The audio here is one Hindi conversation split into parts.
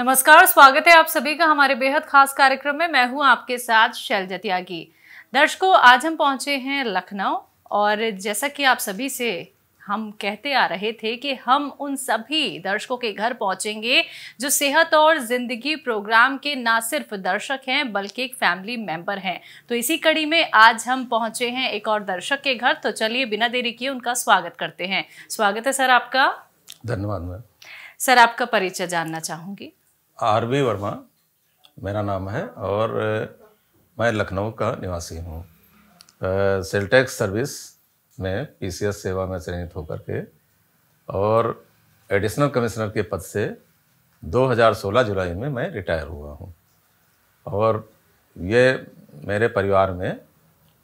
नमस्कार, स्वागत है आप सभी का हमारे बेहद खास कार्यक्रम में। मैं हूं आपके साथ शैलजा त्यागी। दर्शकों, आज हम पहुंचे हैं लखनऊ और जैसा कि आप सभी से हम कहते आ रहे थे कि हम उन सभी दर्शकों के घर पहुंचेंगे जो सेहत और जिंदगी प्रोग्राम के ना सिर्फ दर्शक हैं बल्कि एक फैमिली मेंबर हैं। तो इसी कड़ी में आज हम पहुंचे हैं एक और दर्शक के घर। तो चलिए बिना देरी किए उनका स्वागत करते हैं। स्वागत है सर आपका। धन्यवाद मैम। सर, आपका परिचय जानना चाहूँगी। आरबी वर्मा मेरा नाम है और मैं लखनऊ का निवासी हूँ। सेल्टेक्स सर्विस में पीसीएस सेवा में चयनित होकर के और एडिशनल कमिश्नर के पद से 2016 जुलाई में मैं रिटायर हुआ हूँ। और ये मेरे परिवार में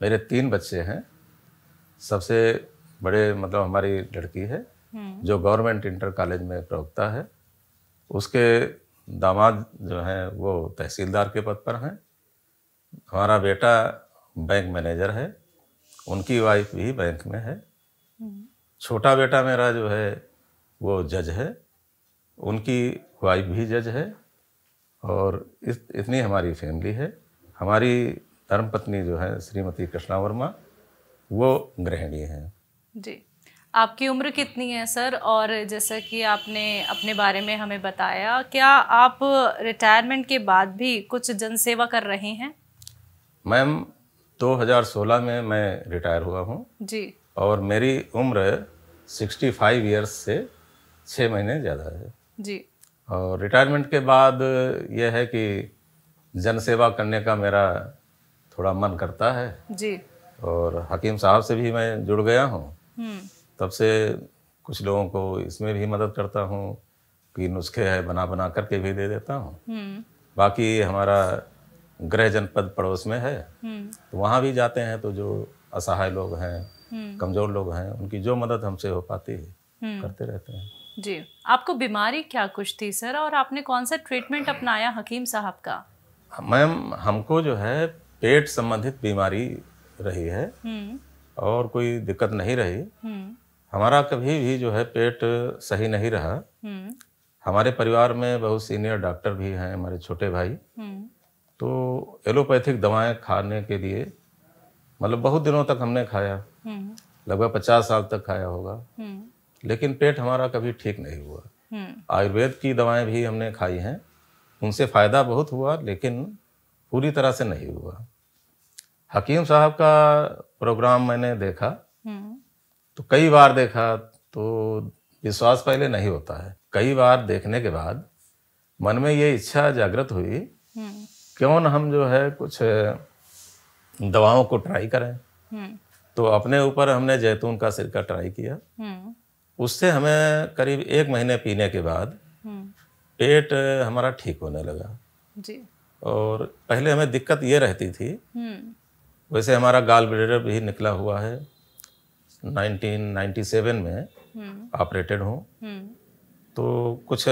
मेरे 3 बच्चे हैं। सबसे बड़े मतलब हमारी लड़की है जो गवर्नमेंट इंटर कॉलेज में प्रवक्ता है। उसके दामाद जो हैं वो तहसीलदार के पद पर हैं। हमारा बेटा बैंक मैनेजर है, उनकी वाइफ भी बैंक में है। छोटा बेटा मेरा जो है वो जज है, उनकी वाइफ भी जज है। और इतनी हमारी फैमिली है। हमारी धर्मपत्नी जो है श्रीमती कृष्णा वर्मा, वो गृहिणी हैं। जी, आपकी उम्र कितनी है सर? और जैसा कि आपने अपने बारे में हमें बताया, क्या आप रिटायरमेंट के बाद भी कुछ जनसेवा कर रहे हैं? मैम 2016 में मैं रिटायर हुआ हूँ जी। और मेरी उम्र 65 ईयर्स से 6 महीने ज़्यादा है। जी। और रिटायरमेंट के बाद यह है कि जनसेवा करने का मेरा थोड़ा मन करता है। जी। और हकीम साहब से भी मैं जुड़ गया हूँ। तब से कुछ लोगों को इसमें भी मदद करता हूँ कि नुस्खे है बना करके भी दे देता हूँ। बाकी हमारा गृह जनपद पड़ोस में है, तो वहाँ भी जाते हैं। तो जो असहाय लोग हैं, कमज़ोर लोग हैं, उनकी जो मदद हमसे हो पाती है करते रहते हैं। जी, आपको बीमारी क्या कुछ थी सर, और आपने कौन सा ट्रीटमेंट अपनाया हकीम साहब का? मैम हमको जो है पेट संबंधित बीमारी रही है और कोई दिक्कत नहीं रही। हमारा कभी भी जो है पेट सही नहीं रहा। हमारे परिवार में बहुत सीनियर डॉक्टर भी हैं, हमारे छोटे भाई। तो एलोपैथिक दवाएं खाने के लिए मतलब बहुत दिनों तक हमने खाया, लगभग 50 साल तक खाया होगा, लेकिन पेट हमारा कभी ठीक नहीं हुआ। आयुर्वेद की दवाएं भी हमने खाई हैं, उनसे फ़ायदा बहुत हुआ, लेकिन पूरी तरह से नहीं हुआ। हकीम साहब का प्रोग्राम मैंने देखा, तो कई बार देखा, तो विश्वास पहले नहीं होता है। कई बार देखने के बाद मन में ये इच्छा जागृत हुई, क्यों न हम जो है कुछ दवाओं को ट्राई करें। तो अपने ऊपर हमने जैतून का सिरका ट्राई किया। उससे हमें करीब 1 महीने पीने के बाद पेट हमारा ठीक होने लगा। जी। और पहले हमें दिक्कत ये रहती थी, वैसे हमारा गाल ब्लैडर भी निकला हुआ है, 1997 में ऑपरेटेड हूँ। तो कुछ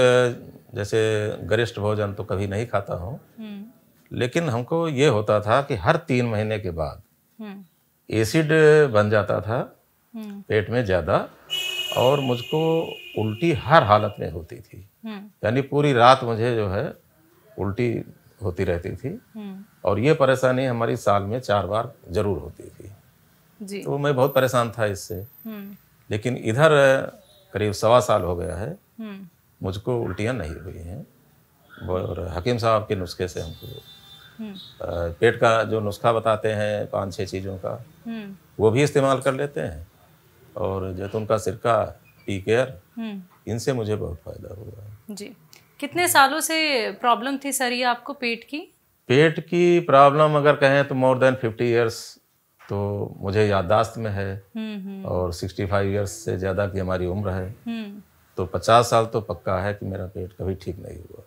जैसे गरिष्ठ भोजन तो कभी नहीं खाता हूँ, लेकिन हमको ये होता था कि हर 3 महीने के बाद एसिड बन जाता था पेट में ज़्यादा, और मुझको उल्टी हर हालत में होती थी। यानी पूरी रात मुझे जो है उल्टी होती रहती थी। और ये परेशानी हमारी साल में 4 बार जरूर होती थी। जी। तो मैं बहुत परेशान था इससे। लेकिन इधर करीब 1.25 साल हो गया है, मुझको उल्टियाँ नहीं हुई हैं। और हकीम साहब के नुस्खे से हमको पेट का जो नुस्खा बताते हैं 5-6 चीज़ों का, वो भी इस्तेमाल कर लेते हैं। और जैतून का सिरका, टी केयर, इनसे मुझे बहुत फ़ायदा हुआ। जी। कितने सालों से प्रॉब्लम थी सर ये आपको पेट की? पेट की प्रॉब्लम अगर कहें तो मोर देन 50 ईयर्स तो मुझे याददाश्त में है। और 65 ईयर्स से ज़्यादा की हमारी उम्र है। तो 50 साल तो पक्का है कि मेरा पेट कभी ठीक नहीं हुआ।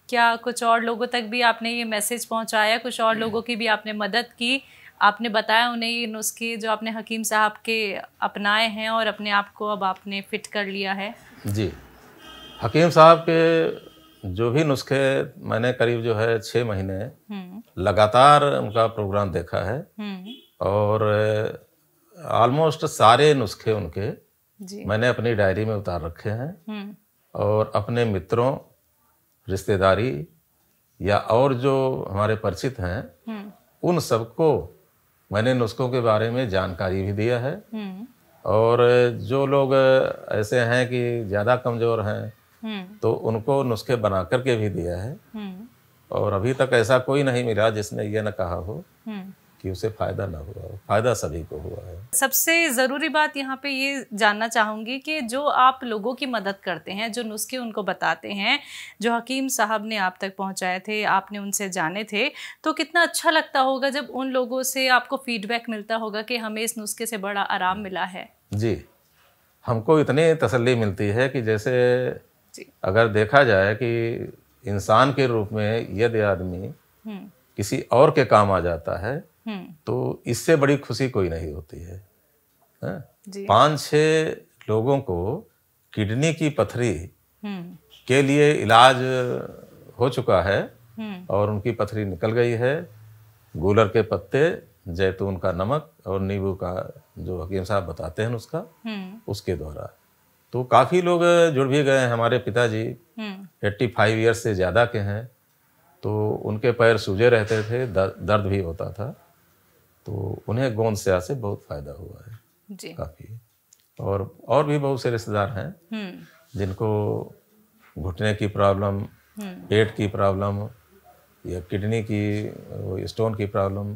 क्या कुछ और लोगों तक भी आपने ये मैसेज पहुंचाया? कुछ और लोगों की भी आपने मदद की? आपने बताया उन्हें ये नुस्खे जो आपने हकीम साहब के अपनाए हैं और अपने आप को अब आपने फिट कर लिया है? जी, हकीम साहब के जो भी नुस्खे मैंने करीब जो है 6 महीने लगातार उनका प्रोग्राम देखा है। और ऑलमोस्ट सारे नुस्खे उनके मैंने अपनी डायरी में उतार रखे हैं। और अपने मित्रों, रिश्तेदारी या और जो हमारे परिचित हैं उन सबको मैंने नुस्खों के बारे में जानकारी भी दिया है। और जो लोग ऐसे हैं कि ज़्यादा कमज़ोर हैं तो उनको नुस्खे बना करके भी दिया है। और अभी तक ऐसा कोई नहीं मिला जिसने ये न कहा हो कि उसे फ़ायदा ना हुआ हो। फ़ायदा सभी को हुआ है। सबसे ज़रूरी बात यहाँ पे ये जानना चाहूँगी कि जो आप लोगों की मदद करते हैं, जो नुस्खे उनको बताते हैं, जो हकीम साहब ने आप तक पहुँचाए थे, आपने उनसे जाने थे, तो कितना अच्छा लगता होगा जब उन लोगों से आपको फीडबैक मिलता होगा कि हमें इस नुस्खे से बड़ा आराम मिला है। जी, हमको इतनी तसल्ली मिलती है कि जैसे अगर देखा जाए कि इंसान के रूप में यदि आदमी किसी और के काम आ जाता है तो इससे बड़ी खुशी कोई नहीं होती है। 5-6 लोगों को किडनी की पथरी के लिए इलाज हो चुका है और उनकी पथरी निकल गई है। गूलर के पत्ते, जैतून का नमक और नींबू का जो हकीम साहब बताते हैं उसका उसके द्वारा। तो काफ़ी लोग जुड़ भी गए हैं। हमारे पिताजी 85 ईयर्स से ज़्यादा के हैं, तो उनके पैर सूजे रहते थे, दर्द भी होता था, तो उन्हें गोंद स्याह से बहुत फ़ायदा हुआ है जी। काफ़ी। और भी बहुत से रिश्तेदार हैं जिनको घुटने की प्रॉब्लम, पेट की प्रॉब्लम या किडनी की स्टोन की प्रॉब्लम,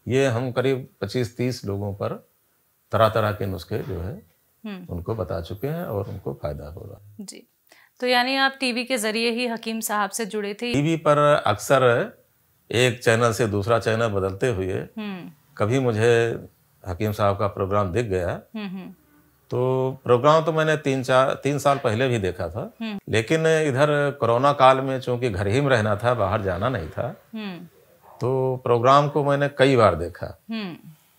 ये हम करीब 25-30 लोगों पर तरह तरह के नुस्खे जो है उनको बता चुके हैं और उनको फ़ायदा हो रहा है जी। तो यानी आप टीवी के ज़रिए ही हकीम साहब से जुड़े थे? टीवी पर अक्सर एक चैनल से दूसरा चैनल बदलते हुए कभी मुझे हकीम साहब का प्रोग्राम दिख गया। तो प्रोग्राम तो मैंने 3 साल पहले भी देखा था, लेकिन इधर कोरोना काल में चूंकि घर ही में रहना था, बाहर जाना नहीं था, तो प्रोग्राम को मैंने कई बार देखा।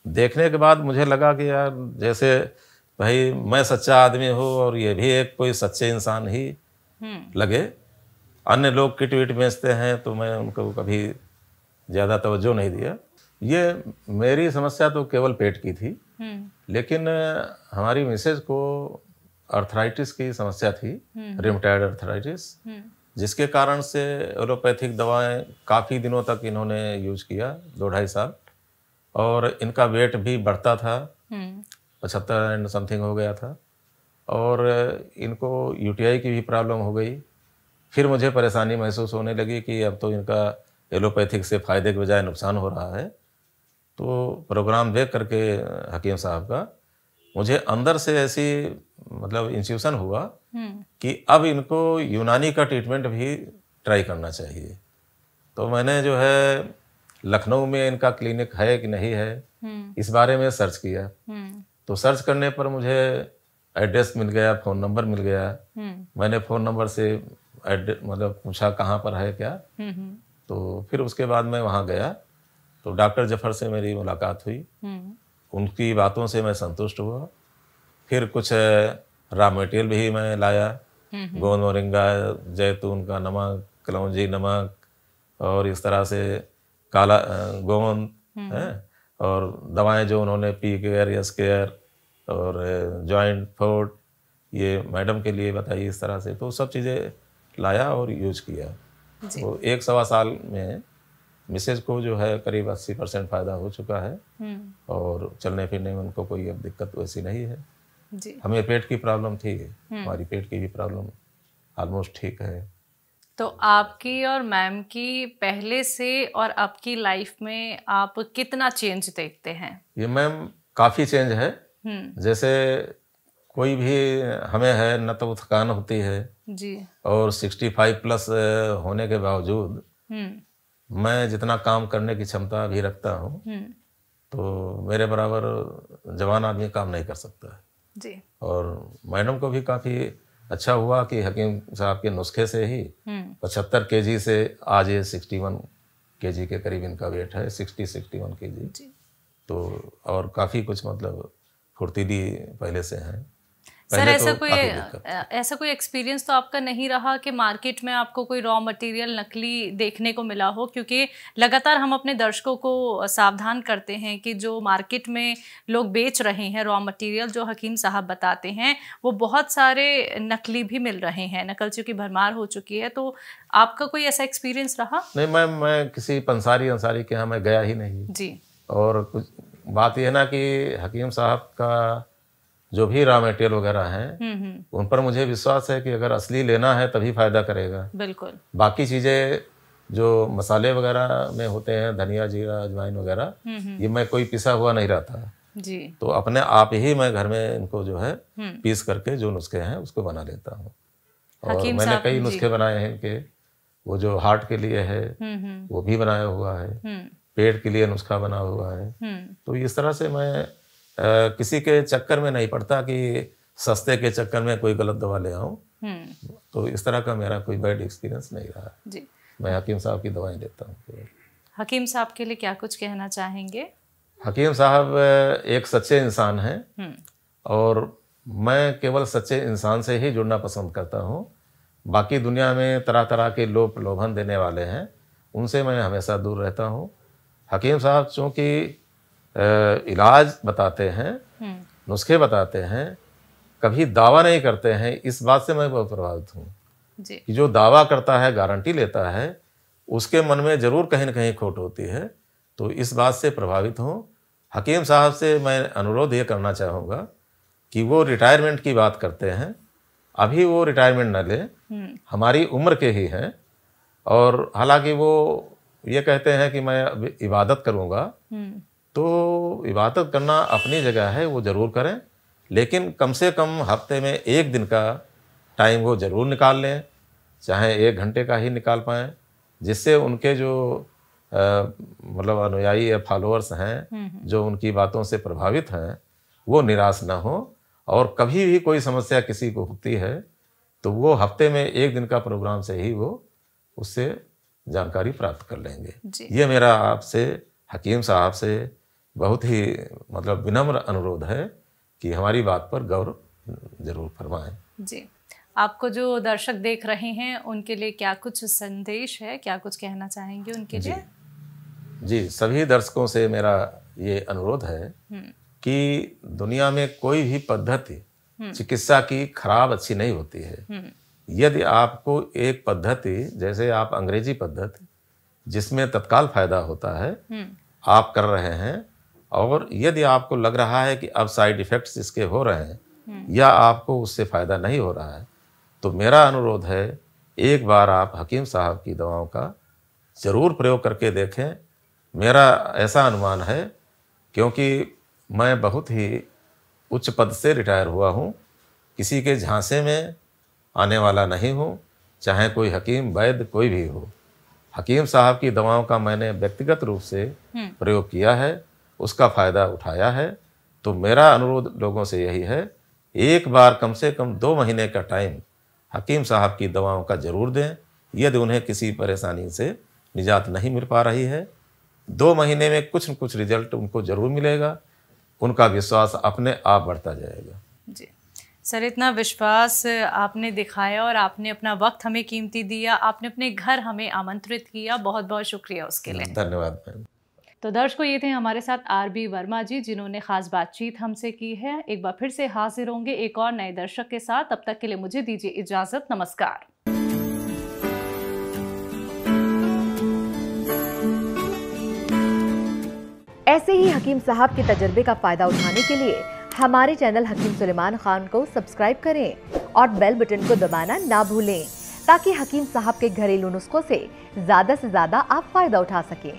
देखने के बाद मुझे लगा कि यार जैसे भाई मैं सच्चा आदमी हूँ और ये भी एक कोई सच्चे इंसान ही लगे। अन्य लोग किट विट बेचते हैं तो मैं उनको कभी ज़्यादा तवज्जो नहीं दिया। ये मेरी समस्या तो केवल पेट की थी, लेकिन हमारी मिसेज को अर्थराइटिस की समस्या थी, रिमेटॉइड अर्थराइटिस, जिसके कारण से एलोपैथिक दवाएं काफ़ी दिनों तक इन्होंने यूज किया, 2-2.5 साल, और इनका वेट भी बढ़ता था, 75 एंड समथिंग हो गया था, और इनको यूटीआई की भी प्रॉब्लम हो गई। फिर मुझे परेशानी महसूस होने लगी कि अब तो इनका एलोपैथिक से फ़ायदे के बजाय नुकसान हो रहा है। तो प्रोग्राम देख करके हकीम साहब का मुझे अंदर से ऐसी मतलब इंट्यूशन हुआ कि अब इनको यूनानी का ट्रीटमेंट भी ट्राई करना चाहिए। तो मैंने जो है लखनऊ में इनका क्लिनिक है कि नहीं है इस बारे में सर्च किया। तो सर्च करने पर मुझे एड्रेस मिल गया, फ़ोन नंबर मिल गया। मैंने फ़ोन नंबर से मतलब पूछा कहाँ पर है क्या। तो फिर उसके बाद मैं वहाँ गया, तो डॉक्टर जफर से मेरी मुलाकात हुई। उनकी बातों से मैं संतुष्ट हुआ। फिर कुछ रॉ मटेरियल भी मैं लाया, गोंद मोरिंगा, जैतून का नमक, कलौंजी नमक, और इस तरह से काला गोंद है, और दवाएं जो उन्होंने पी केयर, यस केयर और जॉइंट फोर्ट, ये मैडम के लिए बताइए इस तरह से। तो सब चीज़ें लाया और यूज किया। तो 1-1.25 साल में मिसेज को जो है करीब 80% फ़ायदा हो चुका है, और चलने फिरने में उनको कोई अब दिक्कत वैसी नहीं है जी। हमें पेट की प्रॉब्लम थी, हमारी पेट की भी प्रॉब्लम ऑलमोस्ट ठीक है। तो आपकी और मैम की पहले से और अब की लाइफ में आप कितना चेंज देखते हैं? ये मैम काफ़ी चेंज है। जैसे कोई भी हमें है न तो थकान होती है जी, और 65 प्लस होने के बावजूद मैं जितना काम करने की क्षमता भी रखता हूँ, तो मेरे बराबर जवान आदमी काम नहीं कर सकता है जी। और मैडम को भी काफ़ी अच्छा हुआ कि हकीम साहब के नुस्खे से ही 75 केजी से आज ये 61 केजी के करीब इनका वेट है, 60-61 केजी। तो और काफ़ी कुछ मतलब फुर्तीली पहले से हैं। सर ऐसा कोई एक्सपीरियंस तो आपका नहीं रहा कि मार्केट में आपको कोई रॉ मटेरियल नकली देखने को मिला हो? क्योंकि लगातार हम अपने दर्शकों को सावधान करते हैं कि जो मार्केट में लोग बेच रहे हैं रॉ मटेरियल, जो हकीम साहब बताते हैं, वो बहुत सारे नकली भी मिल रहे हैं, नकलचियों की भरमार हो चुकी है। तो आपका कोई ऐसा एक्सपीरियंस रहा? नहीं, मैं किसी पंसारी अंसारी के यहाँ मैं गया ही नहीं जी। और कुछ बात यह ना कि हकीम साहब का जो भी रॉ मटेरियल वगैरह हैं उन पर मुझे विश्वास है कि अगर असली लेना है तभी फायदा करेगा। बिल्कुल। बाकी चीजें जो मसाले वगैरह में होते हैं, धनिया, जीरा, अजवाइन वगैरह, ये मैं कोई पिसा हुआ नहीं रहता जी। तो अपने आप ही मैं घर में इनको जो है पीस करके जो नुस्खे हैं उसको बना लेता हूँ। और मैंने कई नुस्खे बनाए हैं कि वो जो हार्ट के लिए है वो भी बनाया हुआ है, पेट के लिए नुस्खा बना हुआ है। तो इस तरह से मैं किसी के चक्कर में नहीं पड़ता कि सस्ते के चक्कर में कोई गलत दवा ले आऊं। तो इस तरह का मेरा कोई बैड एक्सपीरियंस नहीं रहा जी। मैं हकीम साहब की दवाएं लेता हूँ। हकीम साहब के लिए क्या कुछ कहना चाहेंगे? हकीम साहब एक सच्चे इंसान हैं और मैं केवल सच्चे इंसान से ही जुड़ना पसंद करता हूँ। बाकी दुनिया में तरह तरह के लोभ प्रलोभन देने वाले हैं, उनसे मैं हमेशा दूर रहता हूँ। हकीम साहब चूँकि इलाज बताते हैं, नुस्खे बताते हैं, कभी दावा नहीं करते हैं, इस बात से मैं बहुत प्रभावित हूँ कि जो दावा करता है, गारंटी लेता है, उसके मन में ज़रूर कहीं न कहीं खोट होती है। तो इस बात से प्रभावित हूँ। हकीम साहब से मैं अनुरोध ये करना चाहूँगा कि वो रिटायरमेंट की बात करते हैं, अभी वो रिटायरमेंट न लें, हमारी उम्र के ही हैं। और हालांकि वो ये कहते हैं कि मैं अब इबादत करूँगा, तो इबादत करना अपनी जगह है, वो ज़रूर करें, लेकिन कम से कम हफ्ते में एक दिन का टाइम वो ज़रूर निकाल लें, चाहे 1 घंटे का ही निकाल पाएँ, जिससे उनके जो मतलब अनुयायी या फॉलोअर्स हैं जो उनकी बातों से प्रभावित हैं वो निराश ना हो। और कभी भी कोई समस्या किसी को होती है तो वो हफ्ते में 1 दिन का प्रोग्राम से ही वो उससे जानकारी प्राप्त कर लेंगे। ये मेरा आपसे, हकीम साहब से बहुत ही मतलब विनम्र अनुरोध है कि हमारी बात पर गौर जरूर फरमाएं। जी। आपको जो दर्शक देख रहे हैं उनके लिए क्या कुछ संदेश है, क्या कुछ कहना चाहेंगे उनके लिए? जी, सभी दर्शकों से मेरा ये अनुरोध है कि दुनिया में कोई भी पद्धति चिकित्सा की खराब अच्छी नहीं होती है। यदि आपको एक पद्धति, जैसे आप अंग्रेजी पद्धति जिसमें तत्काल फायदा होता है, आप कर रहे हैं, और यदि आपको लग रहा है कि अब साइड इफ़ेक्ट्स इसके हो रहे हैं या आपको उससे फ़ायदा नहीं हो रहा है, तो मेरा अनुरोध है एक बार आप हकीम साहब की दवाओं का ज़रूर प्रयोग करके देखें। मेरा ऐसा अनुमान है, क्योंकि मैं बहुत ही उच्च पद से रिटायर हुआ हूँ, किसी के झांसे में आने वाला नहीं हूँ, चाहे कोई हकीम वैद्य कोई भी हो। हकीम साहब की दवाओं का मैंने व्यक्तिगत रूप से प्रयोग किया है, उसका फ़ायदा उठाया है। तो मेरा अनुरोध लोगों से यही है, एक बार कम से कम 2 महीने का टाइम हकीम साहब की दवाओं का ज़रूर दें। यदि उन्हें किसी परेशानी से निजात नहीं मिल पा रही है, 2 महीने में कुछ न कुछ रिजल्ट उनको ज़रूर मिलेगा, उनका विश्वास अपने आप बढ़ता जाएगा। जी सर, इतना विश्वास आपने दिखाया और आपने अपना वक्त हमें कीमती दिया, आपने अपने घर हमें आमंत्रित किया, बहुत बहुत शुक्रिया उसके लिए। धन्यवाद मैम। तो दर्शकों, ये थे हमारे साथ आरबी वर्मा जी, जिन्होंने खास बातचीत हमसे की है। एक बार फिर से हाजिर होंगे एक और नए दर्शक के साथ, तब तक के लिए मुझे दीजिए इजाजत। नमस्कार। ऐसे ही हकीम साहब के तजर्बे का फायदा उठाने के लिए हमारे चैनल हकीम सुलेमान खान को सब्सक्राइब करें और बेल बटन को दबाना ना भूलें, ताकि हकीम साहब के घरेलू नुस्खों से ज्यादा आप फायदा उठा सकें।